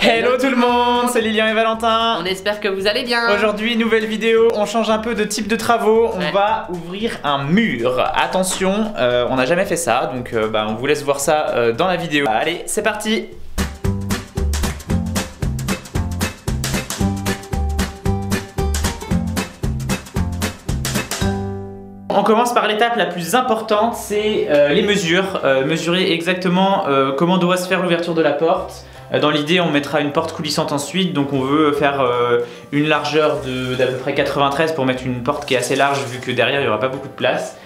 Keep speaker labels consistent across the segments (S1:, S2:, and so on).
S1: Hello tout le monde, c'est Lilian et Valentin.
S2: On espère que vous allez bien.
S1: Aujourd'hui, nouvelle vidéo, on change un peu de type de travaux. On va ouvrir un mur. Attention, on n'a jamais fait ça, donc on vous laisse voir ça dans la vidéo. Allez, c'est parti. On commence par l'étape la plus importante, c'est les mesures. Mesurer exactement comment doit se faire l'ouverture de la porte. Dans l'idée, on mettra une porte coulissante ensuite, donc on veut faire une largeur d'à peu près 93 pour mettre une porte qui est assez large vu que derrière il n'y aura pas beaucoup de place.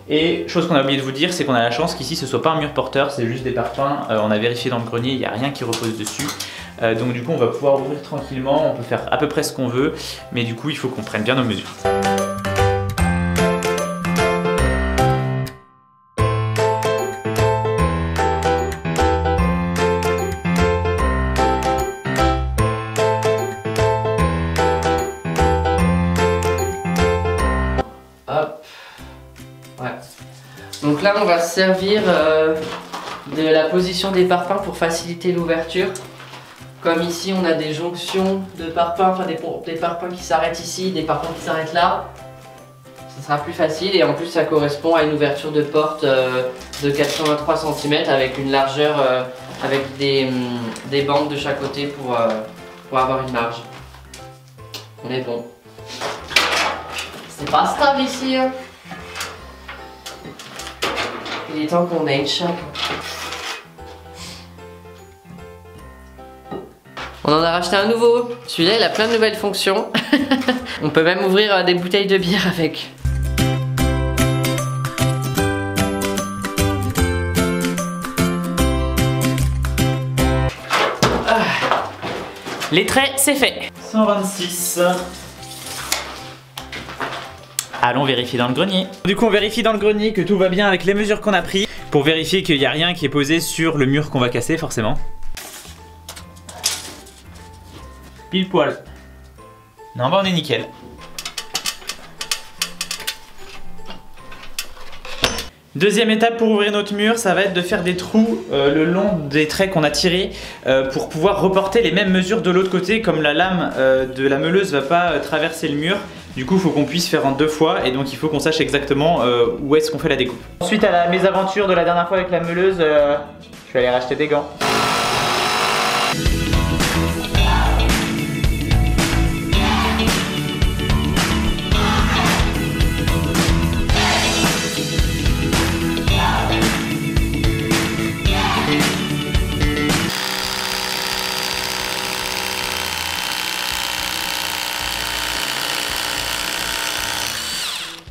S1: Et chose qu'on a oublié de vous dire, c'est qu'on a la chance qu'ici ce soit pas un mur porteur, c'est juste des parpaings. On a vérifié dans le grenier, il n'y a rien qui repose dessus. Donc du coup on va pouvoir ouvrir tranquillement, on peut faire à peu près ce qu'on veut, mais du coup il faut qu'on prenne bien nos mesures.
S2: Donc là on va se servir de la position des parpaings pour faciliter l'ouverture. Comme ici on a des jonctions de parpaings, enfin des parpaings qui s'arrêtent ici, des parpaings qui s'arrêtent là. Ça sera plus facile et en plus ça correspond à une ouverture de porte de 83 cm avec une largeur avec des bandes de chaque côté pour avoir une marge. On est bon. C'est pas stable ici hein. Il est temps qu'on ait une chape. On en a racheté un nouveau. Celui-là, il a plein de nouvelles fonctions. On peut même ouvrir des bouteilles de bière avec.
S1: Les traits, c'est fait. 126. Allons vérifier dans le grenier. Du coup on vérifie dans le grenier que tout va bien avec les mesures qu'on a prises pour vérifier qu'il n'y a rien qui est posé sur le mur qu'on va casser forcément. Pile poil. Non bah on est nickel. Deuxième étape pour ouvrir notre mur, ça va être de faire des trous le long des traits qu'on a tirés pour pouvoir reporter les mêmes mesures de l'autre côté. Comme la lame de la meuleuse va pas traverser le mur, du coup il faut qu'on puisse faire en deux fois et donc il faut qu'on sache exactement où est-ce qu'on fait la découpe. Ensuite à la mésaventure de la dernière fois avec la meuleuse, je suis allé racheter des gants.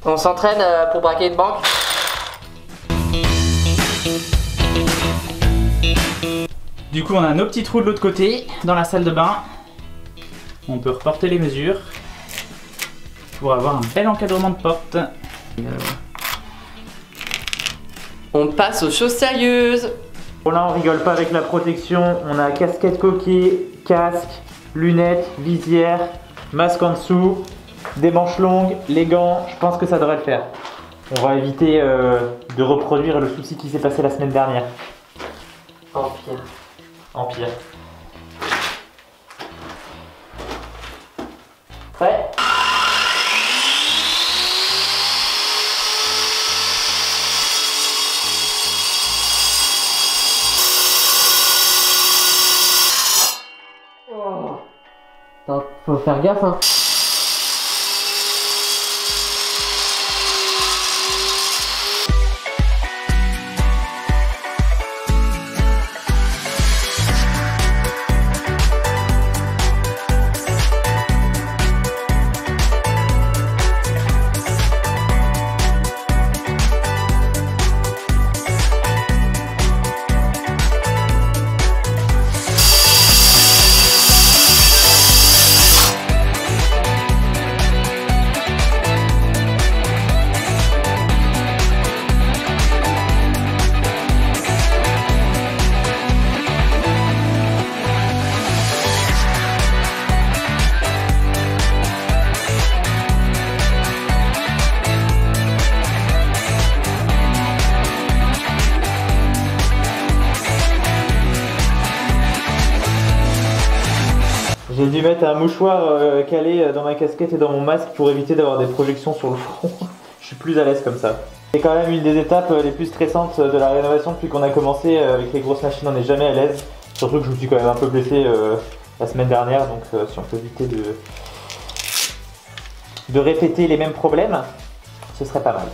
S2: On s'entraîne pour braquer une banque.
S1: Du coup on a nos petits trous de l'autre côté dans la salle de bain. On peut reporter les mesures pour avoir un bel encadrement de porte.
S2: On passe aux choses sérieuses.
S1: Bon là on rigole pas avec la protection, on a casquette coquille, casque, lunettes, visière, masque en dessous, des manches longues, les gants, je pense que ça devrait le faire. On va éviter de reproduire le souci qui s'est passé la semaine dernière.
S2: Empire.
S1: Empire. Prêt ?
S2: Oh. Attends, faut faire gaffe hein.
S1: J'ai dû mettre un mouchoir calé dans ma casquette et dans mon masque pour éviter d'avoir des projections sur le front. Je suis plus à l'aise comme ça. C'est quand même une des étapes les plus stressantes de la rénovation depuis qu'on a commencé avec les grosses machines, on n'est jamais à l'aise. Surtout que je me suis quand même un peu blessé la semaine dernière, donc si on peut éviter de répéter les mêmes problèmes, ce serait pas mal.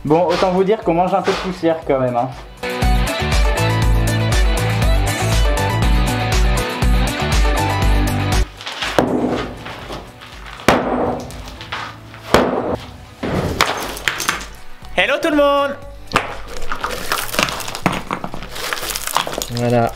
S1: Bon, autant vous dire qu'on mange un peu de poussière quand même, hein. Hello tout le monde! Voilà.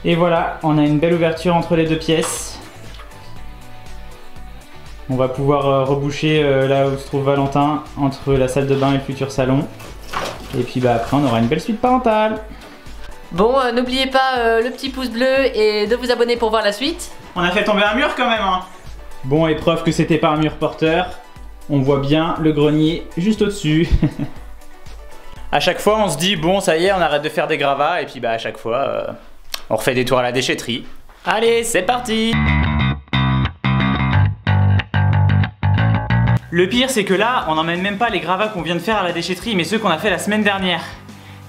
S1: Et voilà, on a une belle ouverture entre les deux pièces. On va pouvoir reboucher là où se trouve Valentin, entre la salle de bain et le futur salon. Et puis bah après on aura une belle suite parentale.
S2: Bon, n'oubliez pas le petit pouce bleu et de vous abonner pour voir la suite.
S1: On a fait tomber un mur quand même, hein. Bon, et preuve que c'était pas un mur porteur, on voit bien le grenier juste au-dessus. À chaque fois on se dit bon ça y est on arrête de faire des gravats et puis bah à chaque fois on refait des tours à la déchetterie. Allez, c'est parti! Le pire, c'est que là, on n'emmène même pas les gravats qu'on vient de faire à la déchetterie, mais ceux qu'on a fait la semaine dernière.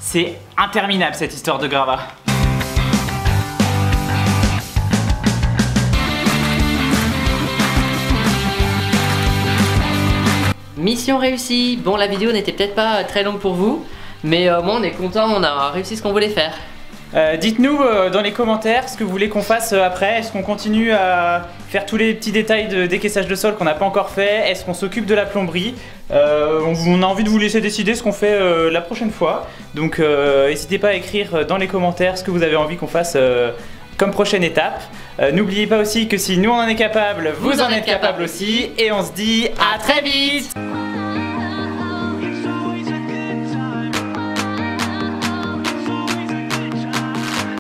S1: C'est interminable cette histoire de gravats.
S2: Mission réussie. Bon, la vidéo n'était peut-être pas très longue pour vous, mais moi on est content, on a réussi ce qu'on voulait faire.
S1: Dites-nous dans les commentaires ce que vous voulez qu'on fasse après. Est-ce qu'on continue à faire tous les petits détails de décaissage de sol qu'on n'a pas encore fait? Est-ce qu'on s'occupe de la plomberie? On a envie de vous laisser décider ce qu'on fait la prochaine fois. Donc n'hésitez pas à écrire dans les commentaires ce que vous avez envie qu'on fasse comme prochaine étape. N'oubliez pas aussi que si nous on en est capable, vous en êtes capable aussi. Et on se dit à très vite!